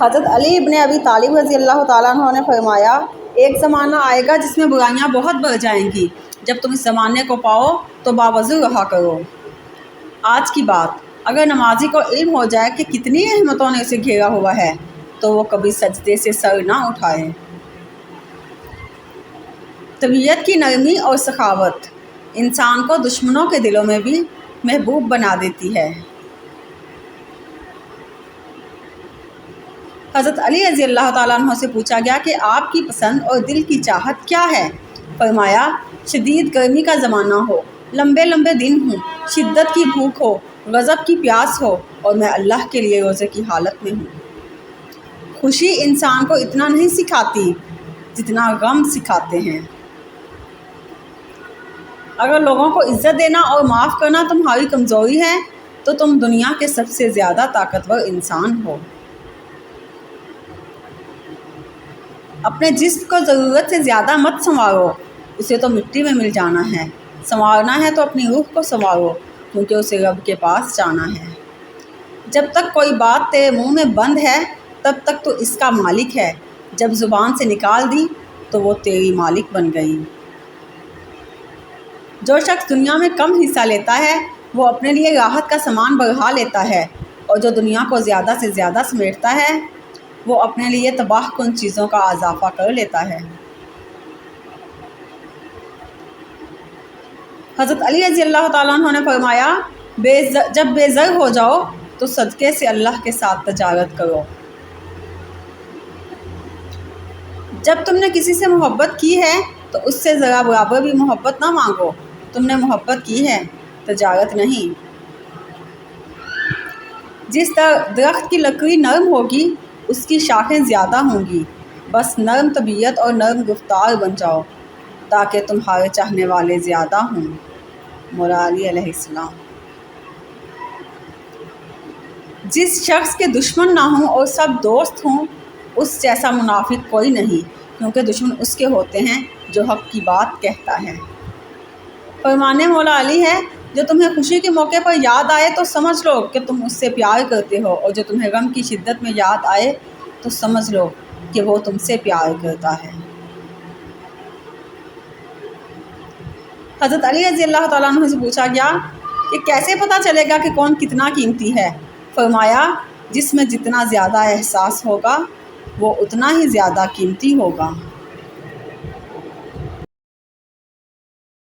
حضرت علی ابن ابی طالب رضی اللہ تعالیٰ عنہ نے فرمایا، ایک زمانہ آئے گا جس میں برائیاں بہت بڑھ جائیں گی، جب تم اس زمانے کو پاؤ تو باوضو رہا کرو۔ آج کی بات، اگر نمازی کو علم ہو جائے کہ کتنی رحمتوں نے اسے گھیرا ہوا ہے تو وہ کبھی سجدے سے سر نہ اٹھائے۔ طبیعت کی نرمی اور سخاوت انسان کو دشمنوں کے دلوں میں بھی محبوب بنا دیتی ہے۔ حضرت علی رضی اللہ تعالیٰ عنہ سے پوچھا گیا کہ آپ کی پسند اور دل کی چاہت کیا ہے؟ فرمایا، شدید گرمی کا زمانہ ہو، لمبے لمبے دن ہوں، شدت کی بھوک ہو، غضب کی پیاس ہو اور میں اللہ کے لیے روزے کی حالت میں ہوں۔ خوشی انسان کو اتنا نہیں سکھاتی جتنا غم سکھاتے ہیں۔ اگر لوگوں کو عزت دینا اور معاف کرنا تمہاری کمزوری ہے تو تم دنیا کے سب سے زیادہ طاقتور انسان ہو۔ اپنے جسم کو ضرورت سے زیادہ مت سنوارو، اسے تو مٹی میں مل جانا ہے۔ سنوارنا ہے تو اپنی روح کو سنوارو، کیونکہ اسے رب کے پاس جانا ہے۔ جب تک کوئی بات تیرے منہ میں بند ہے تب تک تو اس کا مالک ہے، جب زبان سے نکال دی تو وہ تیری مالک بن گئی۔ جو شخص دنیا میں کم حصہ لیتا ہے وہ اپنے لیے راحت کا سامان بڑھا لیتا ہے، اور جو دنیا کو زیادہ سے زیادہ سمیٹتا ہے وہ اپنے لیے تباہ کن چیزوں کا اضافہ کر لیتا ہے۔ حضرت علی رضی اللہ تعالیٰ عنہ نے فرمایا، جب بے زر ہو جاؤ تو صدقے سے اللہ کے ساتھ تجارت کرو۔ جب تم نے کسی سے محبت کی ہے تو اس سے ذرا برابر بھی محبت نہ مانگو۔ تم نے محبت کی ہے، تجارت نہیں۔ جس درخت کی لکڑی نرم ہوگی اس کی شاخیں زیادہ ہوں گی، بس نرم طبیعت اور نرم گفتار بن جاؤ تاکہ تمہارے چاہنے والے زیادہ ہوں۔ مولا علی علیہ السلام۔ جس شخص کے دشمن نہ ہوں اور سب دوست ہوں اس جیسا منافق کوئی نہیں، کیونکہ دشمن اس کے ہوتے ہیں جو حق کی بات کہتا ہے۔ فرمانے مولا علی ہے، جو تمہیں خوشی کے موقع پر یاد آئے تو سمجھ لو کہ تم اس سے پیار کرتے ہو، اور جو تمہیں غم کی شدت میں یاد آئے تو سمجھ لو کہ وہ تم سے پیار کرتا ہے۔ حضرت علی رضی اللہ تعالیٰ عنہ سے پوچھا گیا کہ کیسے پتہ چلے گا کہ کون کتنا قیمتی ہے؟ فرمایا، جس میں جتنا زیادہ احساس ہوگا وہ اتنا ہی زیادہ قیمتی ہوگا۔